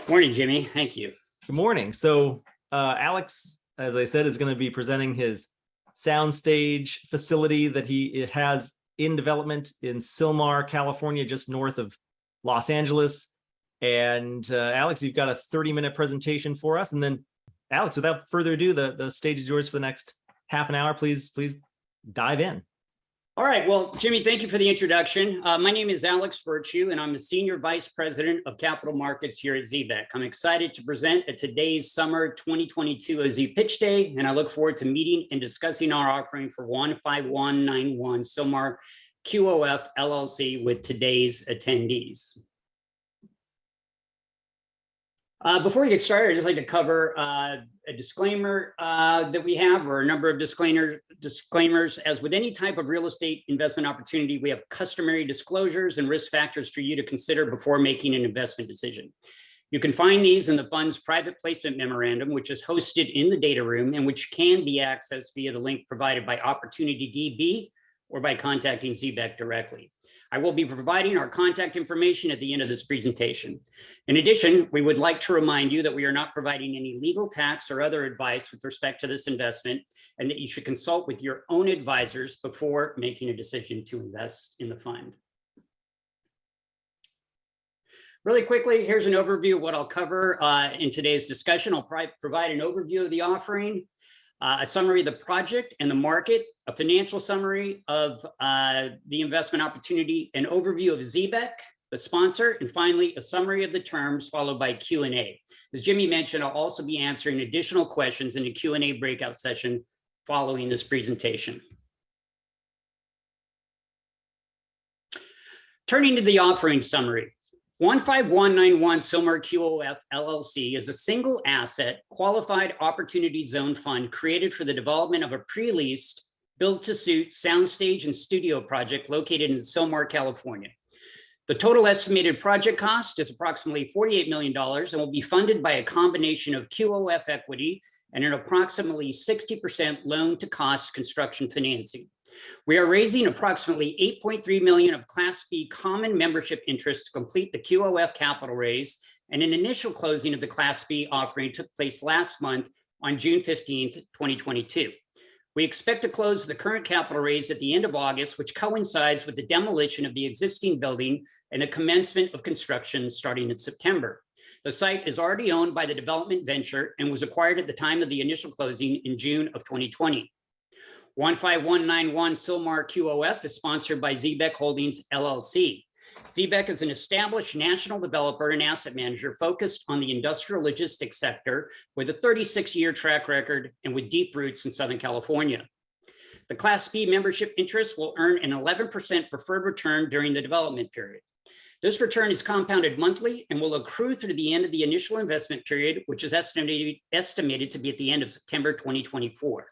Morning, Jimmy. Thank you. Good morning. So Alex, as I said, is going to be presenting his soundstage facility that he has in development in Sylmar, California, just north of Los Angeles. And Alex, you've got a 30-minute presentation for us. And then, Alex, without further ado, the stage is yours for the next half an hour. Please dive in. All right. Well, Jimmy, thank you for the introduction. My name is Alex Virtue, and I'm the Senior Vice President of Capital Markets here at Xebec. I'm excited to present at today's Summer 2022 OZ Pitch Day, and I look forward to meeting and discussing our offering for 15191 Sylmar QOF LLC with today's attendees. Before we get started, I'd just like to cover a disclaimer that we have, or a number of disclaimers. As with any type of real estate investment opportunity, we have customary disclosures and risk factors for you to consider before making an investment decision. You can find these in the fund's private placement memorandum, which is hosted in the data room and which can be accessed via the link provided by OpportunityDb or by contacting Xebec directly. I will be providing our contact information at the end of this presentation. In addition, we would like to remind you that we are not providing any legal, tax, or other advice with respect to this investment, and that you should consult with your own advisors before making a decision to invest in the fund. Really quickly, here's an overview of what I'll cover in today's discussion. I'll provide an overview of the offering, a summary of the project and the market, a financial summary of the investment opportunity, an overview of Xebec, the sponsor, and finally, a summary of the terms followed by Q&A. As Jimmy mentioned, I'll also be answering additional questions in the Q&A breakout session following this presentation. Turning to the offering summary. 15191 Sylmar QOF LLC is a single asset qualified opportunity zone fund created for the development of a pre-leased build-to-suit soundstage and studio project located in Sylmar, California. The total estimated project cost is approximately $48 million and will be funded by a combination of QOF equity and an approximately 60% loan-to-cost construction financing. We are raising approximately $8.3 million of Class B common membership interest to complete the QOF capital raise, and an initial closing of the Class B offering took place last month on June 15th, 2022. We expect to close the current capital raise at the end of August, which coincides with the demolition of the existing building and the commencement of construction starting in September. The site is already owned by the development venture and was acquired at the time of the initial closing in June of 2020. 15191 Sylmar QOF is sponsored by Xebec Holdings LLC. Xebec is an established national developer and asset manager focused on the industrial logistics sector with a 36-year track record and with deep roots in Southern California. The Class B membership interest will earn an 11% preferred return during the development period. This return is compounded monthly and will accrue through the end of the initial investment period, which is estimated to be at the end of September 2024.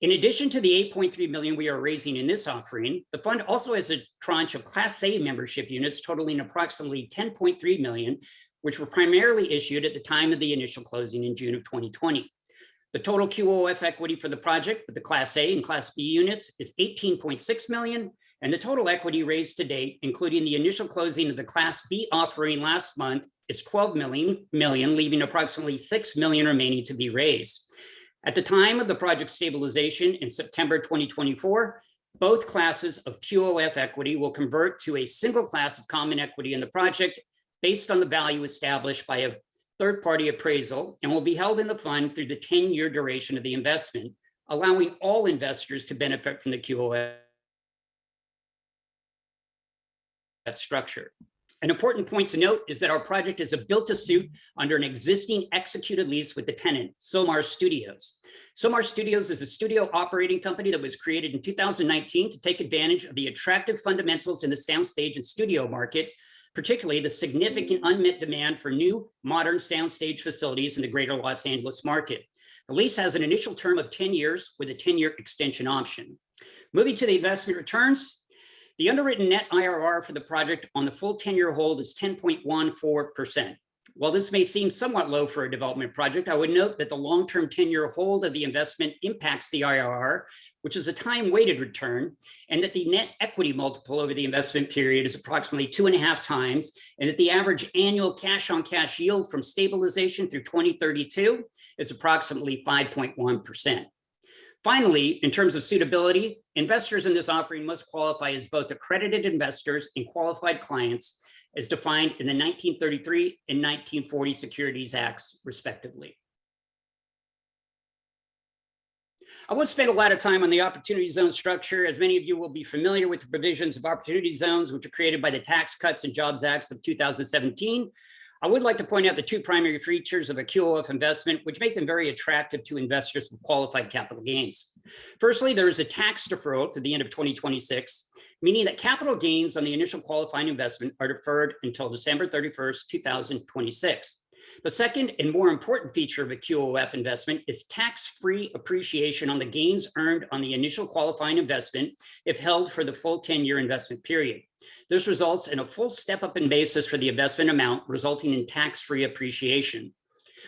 In addition to the $8.3 million we are raising in this offering, the fund also has a tranche of Class A membership units totaling approximately $10.3 million, which were primarily issued at the time of the initial closing in June of 2020. The total QOF equity for the project with the Class A and Class B units is $18.6 million, and the total equity raised to date, including the initial closing of the Class B offering last month, is $12 million, leaving approximately $6 million remaining to be raised. At the time of the project stabilization in September 2024, both classes of QOF equity will convert to a single class of common equity in the project based on the value established by a third-party appraisal and will be held in the fund through the 10-year duration of the investment, allowing all investors to benefit from the QOF structure. An important point to note is that our project is a built-to-suit under an existing executed lease with the tenant, Sylmar Studios. Sylmar Studios is a studio operating company that was created in 2019 to take advantage of the attractive fundamentals in the soundstage and studio market, particularly the significant unmet demand for new modern soundstage facilities in the greater Los Angeles market. The lease has an initial term of 10 years with a 10-year extension option. Moving to the investment returns, the underwritten net IRR for the project on the full 10-year hold is 10.14%. While this may seem somewhat low for a development project, I would note that the long-term 10-year hold of the investment impacts the IRR, which is a time-weighted return, and that the net equity multiple over the investment period is approximately 2.5 times, and that the average annual cash-on-cash yield from stabilization through 2032 is approximately 5.1%. Finally, in terms of suitability, investors in this offering must qualify as both accredited investors and qualified clients as defined in the 1933 and 1940 Securities Acts, respectively. I won't spend a lot of time on the opportunity zone structure, as many of you will be familiar with the provisions of opportunity zones, which were created by the Tax Cuts and Jobs Acts of 2017. I would like to point out the two primary features of a QOF investment, which make them very attractive to investors with qualified capital gains. Firstly, there is a tax deferral to the end of 2026, meaning that capital gains on the initial qualifying investment are deferred until December 31st, 2026. The second and more important feature of a QOF investment is tax-free appreciation on the gains earned on the initial qualifying investment if held for the full 10-year investment period. This results in a full step-up in basis for the investment amount, resulting in tax-free appreciation.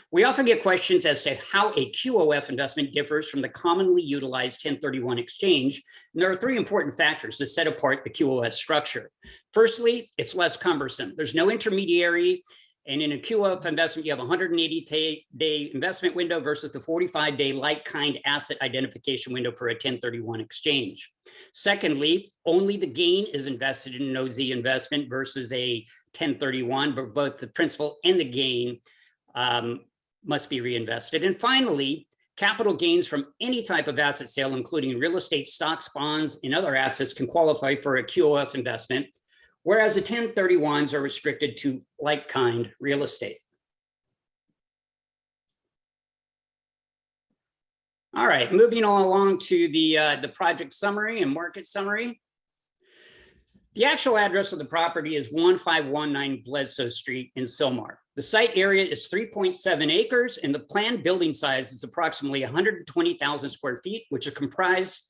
We often get questions as to how a QOF investment differs from the commonly utilized 1031 exchange, and there are three important factors that set apart the QOF structure. Firstly, it's less cumbersome. There's no intermediary, and in a QOF investment, you have a 180-day investment window versus the 45-day like-kind asset identification window for a 1031 exchange. Secondly, only the gain is invested in an OZ investment versus a 1031, but both the principal and the gain must be reinvested. And finally, capital gains from any type of asset sale, including real estate, stocks, bonds, and other assets, can qualify for a QOF investment, whereas the 1031s are restricted to like-kind real estate. All right, moving on along to the project summary and market summary. The actual address of the property is 1519 Bledsoe Street in Sylmar. The site area is 3.7 acres, and the planned building size is approximately 120,000 square feet, which is comprised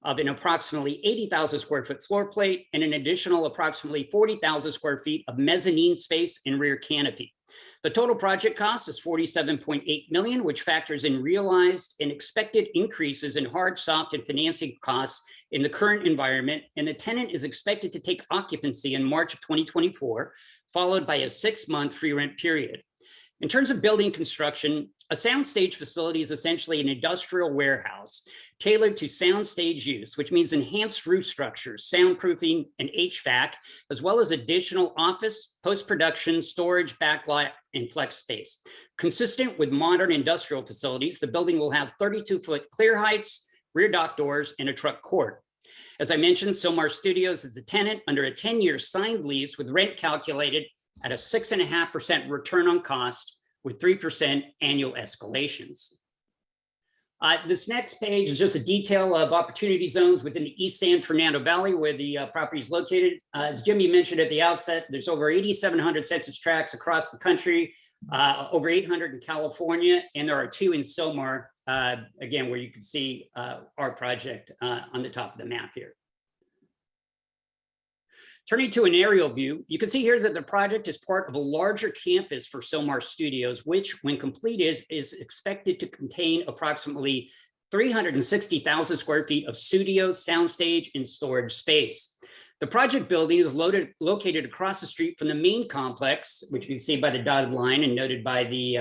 of an approximately 80,000 square foot floor plate and an additional approximately 40,000 square feet of mezzanine space and rear canopy. The total project cost is $47.8 million, which factors in realized and expected increases in hard, soft, and financing costs in the current environment, and the tenant is expected to take occupancy in March of 2024, followed by a 6-month free rent period. In terms of building construction, a soundstage facility is essentially an industrial warehouse tailored to soundstage use, which means enhanced roof structures, soundproofing, and HVAC, as well as additional office, post-production, storage, backlot, and flex space. Consistent with modern industrial facilities, the building will have 32-foot clear heights, rear dock doors, and a truck court. As I mentioned, Sylmar Studios is the tenant under a 10-year signed lease with rent calculated at a 6.5% return on cost with 3% annual escalations. This next page is just a detail of opportunity zones within the East San Fernando Valley where the property is located. As Jimmy mentioned at the outset, there's over 8,700 census tracts across the country, over 800 in California, and there are 2 in Sylmar, again, where you can see our project on the top of the map here. Turning to an aerial view, you can see here that the project is part of a larger campus for Sylmar Studios, which, when completed, is expected to contain approximately 360,000 square feet of studios, soundstage, and storage space. The project building is located across the street from the main complex, which you can see by the dotted line and noted by the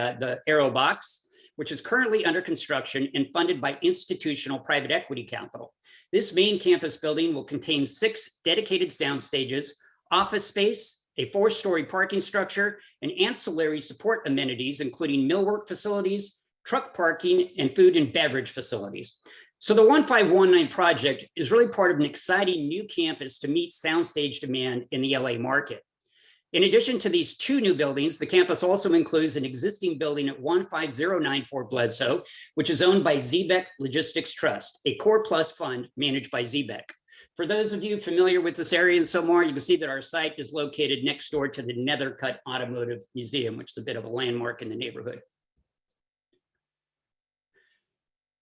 arrow box, which is currently under construction and funded by institutional private equity capital. This main campus building will contain 6 dedicated sound stages, office space, a 4-story parking structure, and ancillary support amenities, including millwork facilities, truck parking, and food and beverage facilities. So the 1519 project is really part of an exciting new campus to meet soundstage demand in the LA market. In addition to these 2 new buildings, the campus also includes an existing building at 15094 Bledsoe, which is owned by Xebec Logistics Trust, a core plus fund managed by Xebec. For those of you familiar with this area in Sylmar, you can see that our site is located next door to the Nethercutt Automotive Museum, which is a bit of a landmark in the neighborhood.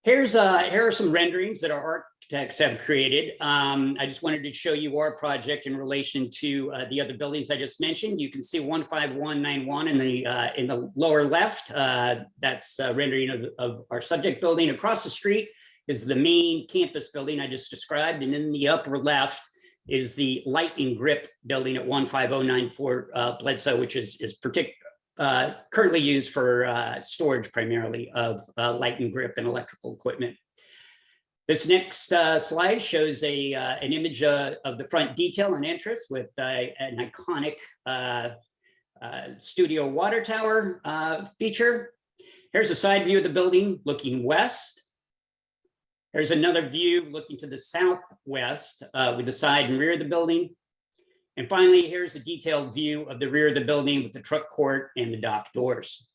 Here are some renderings that our architects have created. I just wanted to show you our project in relation to the other buildings I just mentioned. You can see 15191 in the lower left. That's rendering of our subject building. Across the street is the main campus building I just described, and in the upper left is the light and grip building at 15094 Bledsoe, which is currently used for storage primarily of light and grip and electrical equipment. This next slide shows an image of the front detail and entrance with an iconic studio water tower feature. Here's a side view of the building looking west. Here's another view looking to the southwest with the side and rear of the building. And finally, here's a detailed view of the rear of the building with the truck court and the dock doors.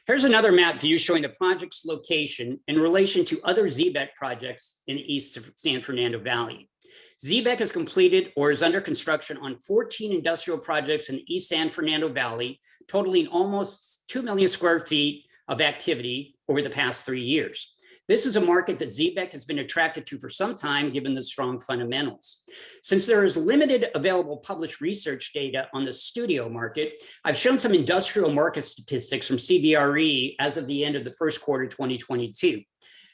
Here's another map view showing the project's location in relation to other Xebec projects in the east of San Fernando Valley. Xebec has completed or is under construction on 14 industrial projects in the East San Fernando Valley, totaling almost 2 million square feet of activity over the past 3 years. This is a market that Xebec has been attracted to for some time, given the strong fundamentals. Since there is limited available published research data on the studio market, I've shown some industrial market statistics from CBRE as of the end of the first quarter 2022.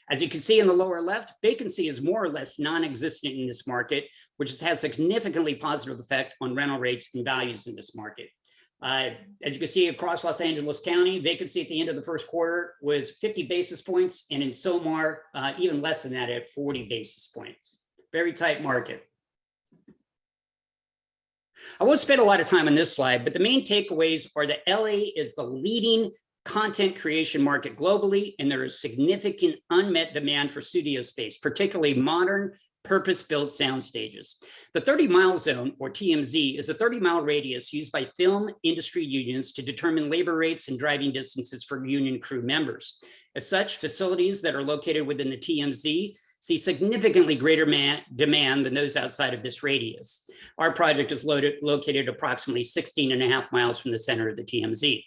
As you can see in the lower left, vacancy is more or less non-existent in this market, which has had a significantly positive effect on rental rates and values in this market. As you can see across Los Angeles County, vacancy at the end of the first quarter was 50 basis points, and in Sylmar, even less than that at 40 basis points. Very tight market. I won't spend a lot of time on this slide, but the main takeaways are that LA is the leading content creation market globally, and there is significant unmet demand for studio space, particularly modern, purpose-built sound stages. The 30-mile zone, or TMZ, is a 30-mile radius used by film industry unions to determine labor rates and driving distances for union crew members. As such, facilities that are located within the TMZ see significantly greater demand than those outside of this radius. Our project is located approximately 16.5 miles from the center of the TMZ.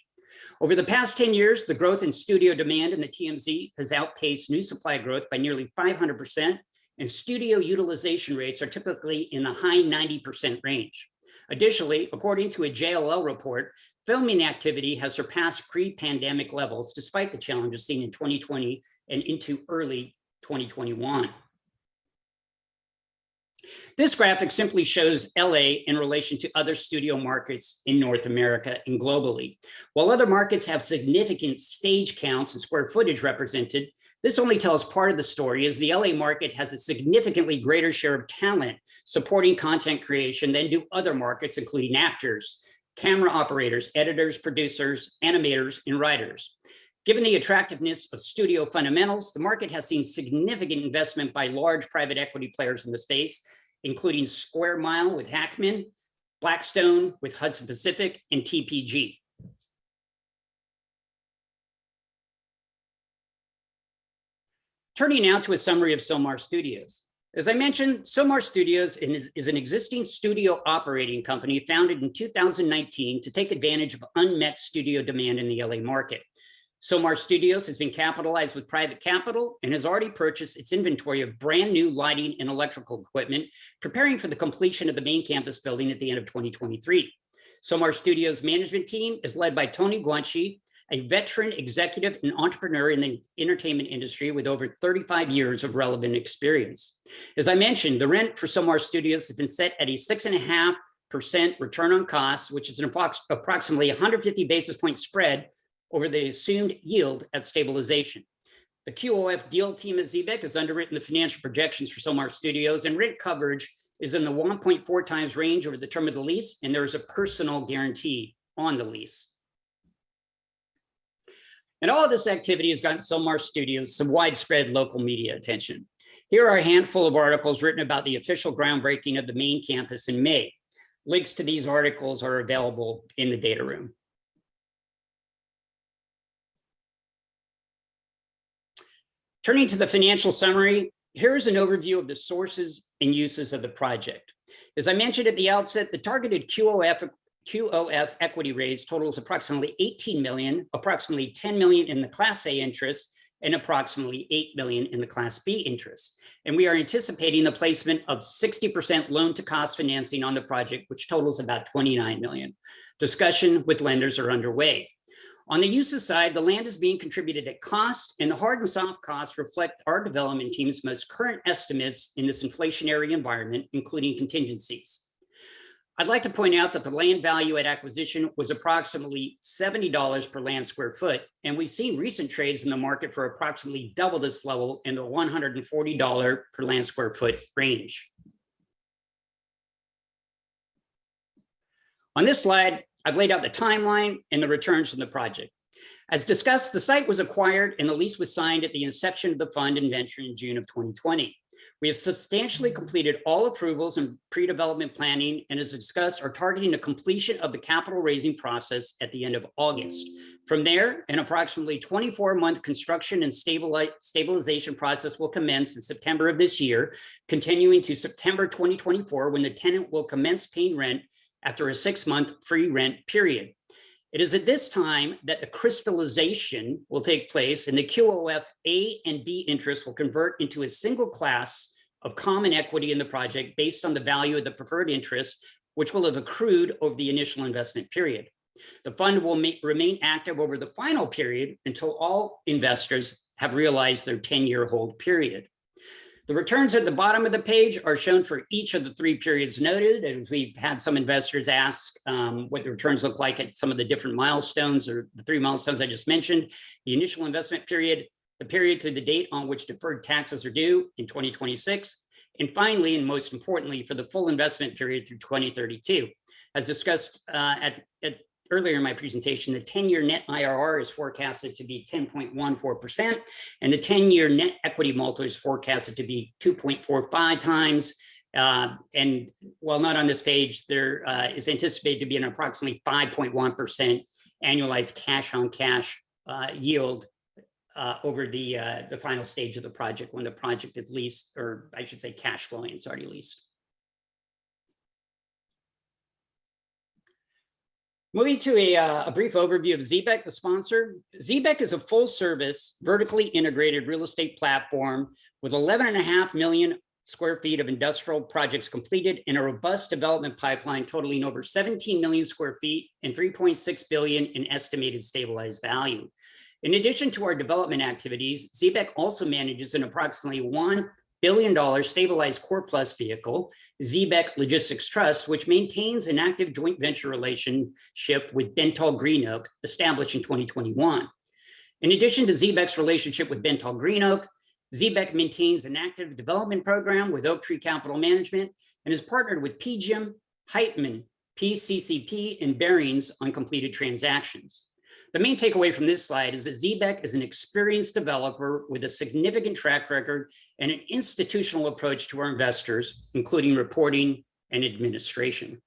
Over the past 10 years, the growth in studio demand in the TMZ has outpaced new supply growth by nearly 500%, and studio utilization rates are typically in the high 90% range. Additionally, according to a JLL report, filming activity has surpassed pre-pandemic levels despite the challenges seen in 2020 and into early 2021. This graphic simply shows LA in relation to other studio markets in North America and globally. While other markets have significant stage counts and square footage represented, this only tells part of the story, as the LA market has a significantly greater share of talent supporting content creation than do other markets, including actors, camera operators, editors, producers, animators, and writers. Given the attractiveness of studio fundamentals, the market has seen significant investment by large private equity players in the space, including Square Mile with Hackman, Blackstone with Hudson Pacific, and TPG. Turning now to a summary of Sylmar Studios. As I mentioned, Sylmar Studios is an existing studio operating company founded in 2019 to take advantage of unmet studio demand in the LA market. Sylmar Studios has been capitalized with private capital and has already purchased its inventory of brand new lighting and electrical equipment, preparing for the completion of the main campus building at the end of 2023. Sylmar Studios' management team is led by Tony Guanchi, a veteran executive and entrepreneur in the entertainment industry with over 35 years of relevant experience. As I mentioned, the rent for Sylmar Studios has been set at a 6.5% return on costs, which is an approximately 150 basis point spread over the assumed yield at stabilization. The QOF deal team at Xebec has underwritten the financial projections for Sylmar Studios, and rent coverage is in the 1.4 times range over the term of the lease, and there is a personal guarantee on the lease. And all of this activity has gotten Sylmar Studios some widespread local media attention. Here are a handful of articles written about the official groundbreaking of the main campus in May. Links to these articles are available in the data room. Turning to the financial summary, here's an overview of the sources and uses of the project. As I mentioned at the outset, the targeted QOF QOF equity raise totals approximately 18 million, approximately 10 million in the Class A interest, and approximately 8 million in the Class B interest. And we are anticipating the placement of 60% loan to cost financing on the project, which totals about 29 million. Discussion with lenders are underway. On the uses side, the land is being contributed at cost, and the hard and soft costs reflect our development team's most current estimates in this inflationary environment, including contingencies. I'd like to point out that the land value at acquisition was approximately $70 per land square foot, and we've seen recent trades in the market for approximately double this level in the $140 per land square foot range. On this slide, I've laid out the timeline and the returns from the project. As discussed, the site was acquired and the lease was signed at the inception of the fund and venture in June of 2020. We have substantially completed all approvals and pre-development planning, and as discussed, are targeting the completion of the capital raising process at the end of August. From there, an approximately 24-month construction and stabilization process will commence in September of this year, continuing to September 2024, when the tenant will commence paying rent after a 6-month free rent period. It is at this time that the crystallization will take place, and the QOF A and B interest will convert into a single class of common equity in the project based on the value of the preferred interest, which will have accrued over the initial investment period. The fund will remain active over the final period until all investors have realized their 10-year hold period. The returns at the bottom of the page are shown for each of the 3 periods noted, and we've had some investors ask what the returns look like at some of the different milestones, or the 3 milestones I just mentioned: the initial investment period, the period to the date on which deferred taxes are due in 2026, and finally, and most importantly, for the full investment period through 2032. As discussed earlier in my presentation, the 10-year net IRR is forecasted to be 10.14%, and the 10-year net equity multiple is forecasted to be 2.45 times. And while not on this page, there is anticipated to be an approximately 5.1% annualized cash-on-cash yield over the final stage of the project, when the project is leased, or I should say cash flowing, it's already leased. Moving to a brief overview of Xebec, the sponsor. Xebec is a full-service, vertically integrated real estate platform with 11.5 million square feet of industrial projects completed and a robust development pipeline totaling over 17 million square feet and 3.6 billion in estimated stabilized value. In addition to our development activities, Xebec also manages an approximately $1 billion stabilized core plus vehicle, Xebec Logistics Trust, which maintains an active joint venture relationship with Bentall Green Oak, established in 2021. In addition to Xebec's relationship with Bentall Green Oak, Xebec maintains an active development program with Oaktree Capital Management and is partnered with PGIM, Heitman, PCCP, and Barings on completed transactions. The main takeaway from this slide is that Xebec is an experienced developer with a significant track record and an institutional approach to our investors, including reporting and administration.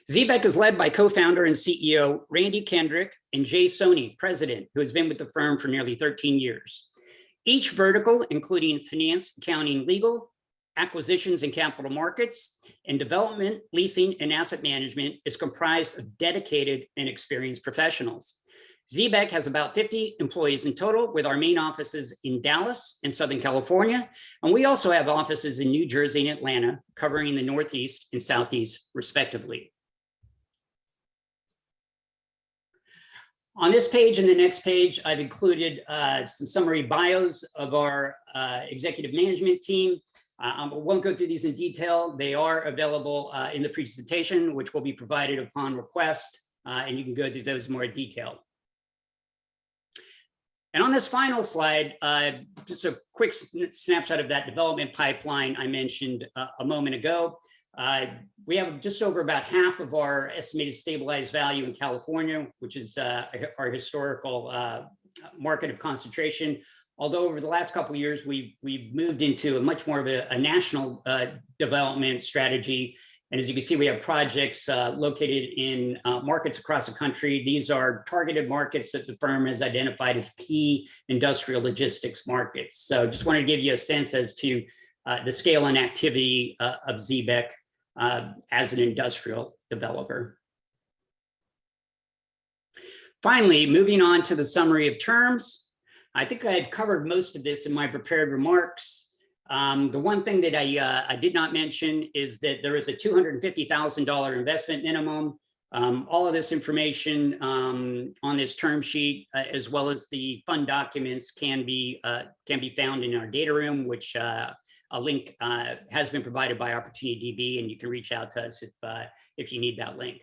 Xebec is led by co-founder and CEO Randy Kendrick and Jay Sony, president, who has been with the firm for nearly 13 years. Each vertical, including finance, accounting, legal, acquisitions and capital markets, and development, leasing, and asset management, is comprised of dedicated and experienced professionals. Xebec has about 50 employees in total, with our main offices in Dallas and Southern California, and we also have offices in New Jersey and Atlanta, covering the Northeast and Southeast, respectively. On this page and the next page, I've included some summary bios of our executive management team. I won't go through these in detail. They are available in the presentation, which will be provided upon request, and you can go through those more in detail. And on this final slide, just a quick snapshot of that development pipeline I mentioned a moment ago. We have just over about half of our estimated stabilized value in California, which is our historical market of concentration. Although over the last couple of years, we've moved into a much more of a national development strategy. And as you can see, we have projects located in markets across the country. These are targeted markets that the firm has identified as key industrial logistics markets. So just wanted to give you a sense as to the scale and activity of Xebec. as an industrial developer. Finally, moving on to the summary of terms. I think I had covered most of this in my prepared remarks. The one thing that I did not mention is that there is a $250,000 investment minimum. All of this information on this term sheet, as well as the fund documents, can be found in our data room, which a link has been provided by OpportunityDB, and you can reach out to us if you need that link.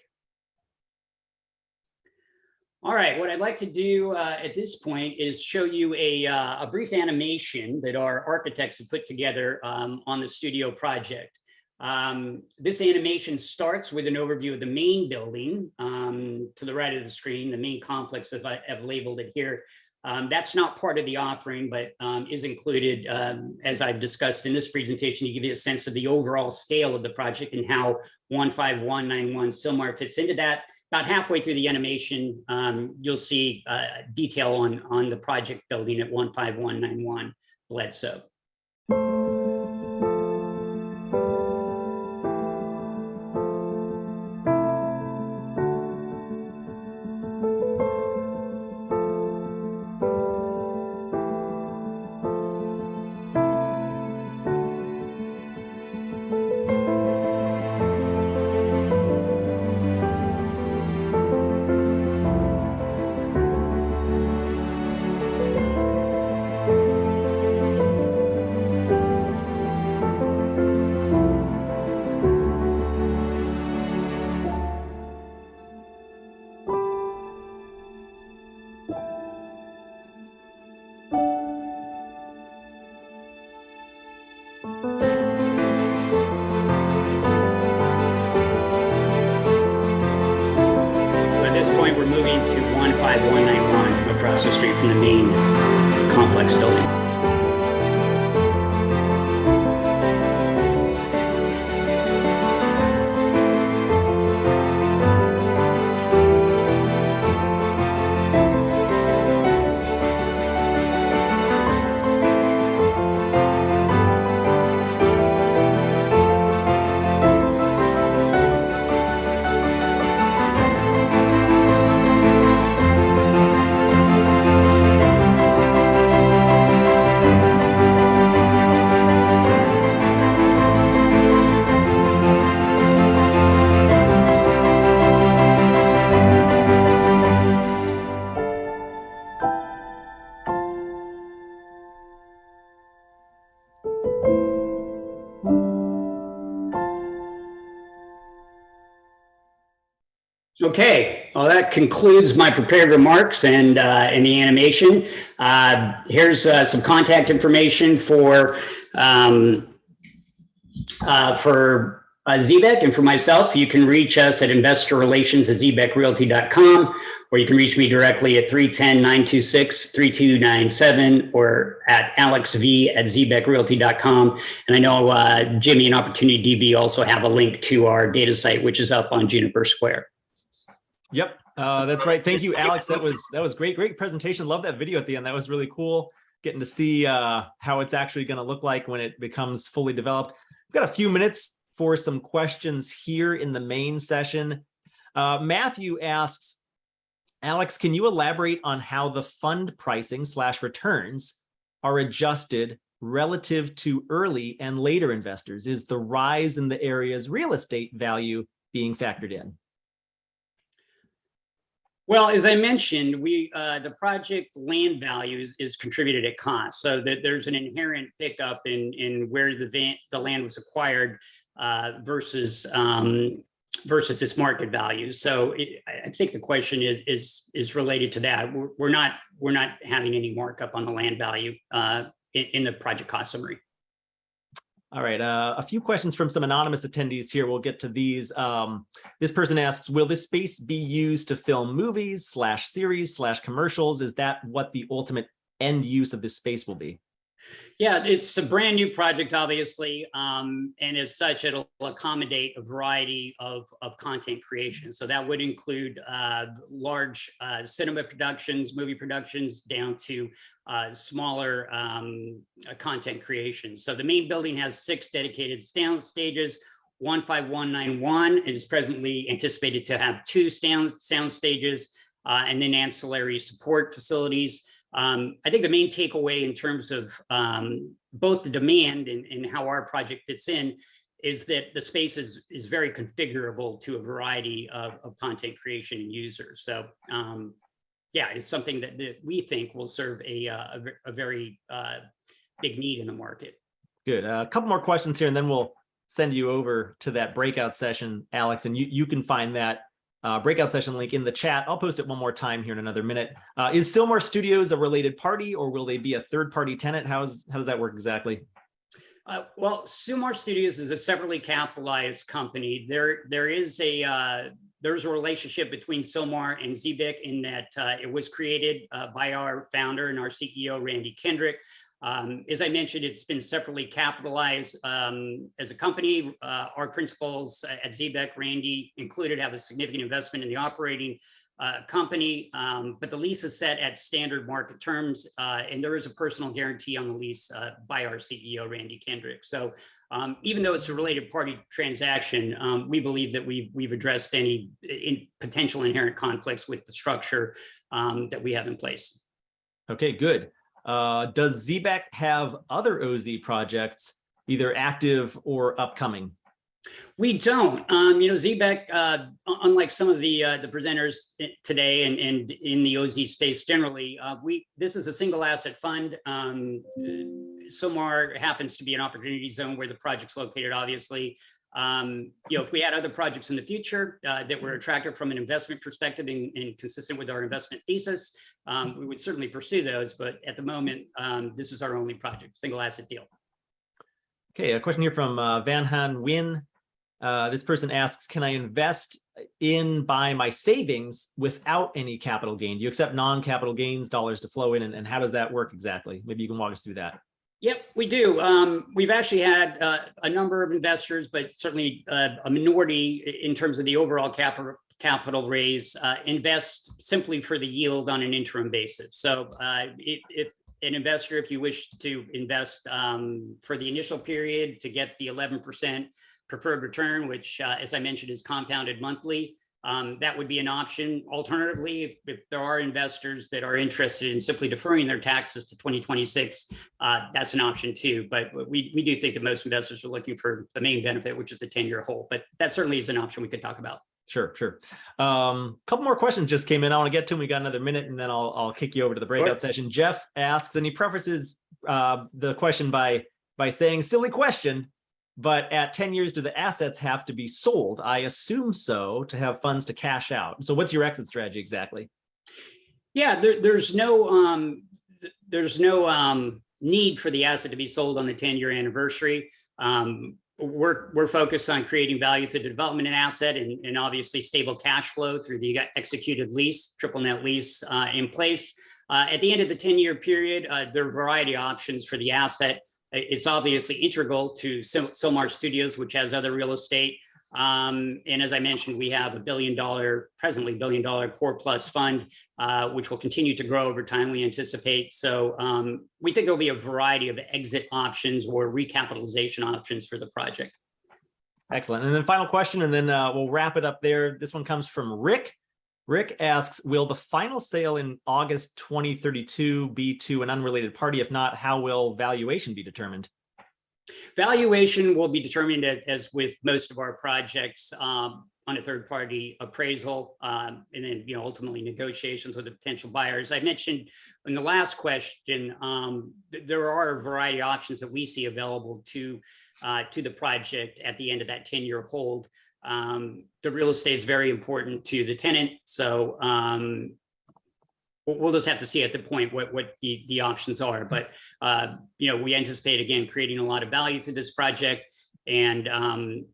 All right, what I'd like to do at this point is show you a brief animation that our architects have put together on the studio project. This animation starts with an overview of the main building to the right of the screen, the main complex, as I have labeled it here. That's not part of the offering, but is included, as I've discussed in this presentation, to give you a sense of the overall scale of the project and how 15191 Sylmar fits into that. About halfway through the animation, you'll see detail on the project building at 15191 Bledsoe. We're moving to 15191 across the street from the main complex building. Okay, well, that concludes my prepared remarks and the animation. Here's some contact information for Xebec and for myself. You can reach us at investorrelations@xebecrealty.com, or you can reach me directly at 310-926-3297 or at alexv@xebecrealty.com. And I know Jimmy and OpportunityDB also have a link to our data site, which is up on Juniper Square. Yep, that's right. Thank you, Alex. That was great presentation. Love that video at the end. That was really cool. Getting to see how it's actually going to look like when it becomes fully developed. We've got a few minutes for some questions here in the main session. Matthew asks, Alex, can you elaborate on how the fund pricing / returns are adjusted relative to early and later investors? Is the rise in the area's real estate value being factored in? Well, as I mentioned, the project land value is contributed at cost, so that there's an inherent pickup in where the land was acquired versus its market value. So I think the question is related to that. We're not having any markup on the land value in the project cost summary. All right, a few questions from some anonymous attendees here. We'll get to these. This person asks, will this space be used to film movies / series / commercials? Is that what the ultimate end use of this space will be? Yeah, it's a brand new project, obviously, and as such, it'll accommodate a variety of content creation. So that would include large cinema productions, movie productions, down to smaller content creation. So the main building has 6 dedicated sound stages. 15191 is presently anticipated to have 2 sound stages and then ancillary support facilities. I think the main takeaway in terms of both the demand and how our project fits in is that the space is very configurable to a variety of content creation and users. So yeah, it's something that we think will serve a very big need in the market. Good. A couple more questions here, and then we'll send you over to that breakout session, Alex, and you can find that breakout session link in the chat. I'll post it one more time here in another minute. Is Sylmar Studios a related party, or will they be a third-party tenant? How does that work exactly? Well, Sylmar Studios is a separately capitalized company. There's a relationship between Sylmar and Xebec in that it was created by our founder and our CEO, Randy Kendrick. As I mentioned, it's been separately capitalized as a company. Our principals at Xebec, Randy included, have a significant investment in the operating company, but the lease is set at standard market terms, and there is a personal guarantee on the lease by our CEO, Randy Kendrick. So even though it's a related party transaction, we believe that we've addressed any potential inherent conflicts with the structure that we have in place. Okay, good. Does Xebec have other OZ projects, either active or upcoming? We don't. Xebec, unlike some of the presenters today and in the OZ space generally, this is a single asset fund. Sylmar happens to be an opportunity zone where the project's located, obviously. If we had other projects in the future that were attractive from an investment perspective and consistent with our investment thesis, we would certainly pursue those. But at the moment, this is our only project, single asset deal. Okay, a question here from Van Han Win. This person asks, can I invest by my savings without any capital gain? Do you accept non-capital gains dollars to flow in, and how does that work exactly? Maybe you can walk us through that. Yep, we do. We've actually had a number of investors, but certainly a minority in terms of the overall capital raise, invest simply for the yield on an interim basis. So if an investor, if you wish to invest for the initial period to get the 11% preferred return, which, as I mentioned, is compounded monthly, that would be an option. Alternatively, if there are investors that are interested in simply deferring their taxes to 2026, that's an option too. But we do think that most investors are looking for the main benefit, which is the 10-year hold. But that certainly is an option we could talk about. Sure. Couple more questions just came in. I want to get to them. We got another minute, and then I'll kick you over to the breakout session. Jeff asks, and he prefaces the question by saying, silly question, but at 10 years, do the assets have to be sold? I assume so, to have funds to cash out. So what's your exit strategy exactly? Yeah, there's no need for the asset to be sold on the 10-year anniversary. We're focused on creating value through the development and asset and obviously stable cash flow through the executed lease, triple net lease in place. At the end of the 10-year period, there are a variety of options for the asset. It's obviously integral to Sylmar Studios, which has other real estate. And as I mentioned, we have presently $1 billion core plus fund, which will continue to grow over time, we anticipate. So we think there'll be a variety of exit options or recapitalization options for the project. Excellent. And then final question, and then we'll wrap it up there. This one comes from Rick. Rick asks, will the final sale in August 2032 be to an unrelated party? If not, how will valuation be determined? Valuation will be determined, as with most of our projects, on a third-party appraisal, and then ultimately negotiations with the potential buyers. I mentioned in the last question, there are a variety of options that we see available to the project at the end of that 10-year hold. The real estate is very important to the tenant, so we'll just have to see at the point what the options are. But we anticipate, again, creating a lot of value through this project, and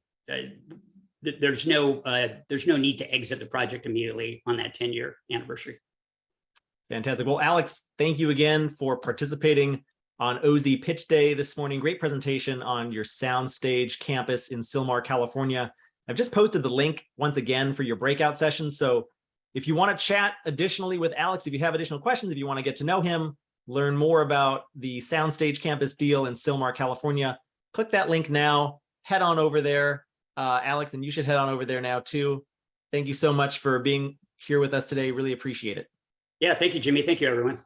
there's no need to exit the project immediately on that 10-year anniversary. Fantastic. Well, Alex, thank you again for participating on OZ Pitch Day this morning. Great presentation on your soundstage campus in Sylmar, California. I've just posted the link once again for your breakout session. So if you want to chat additionally with Alex, if you have additional questions, if you want to get to know him, learn more about the soundstage campus deal in Sylmar, California, click that link now, head on over there. Alex, and you should head on over there now too. Thank you so much for being here with us today. Really appreciate it. Yeah, thank you, Jimmy. Thank you, everyone.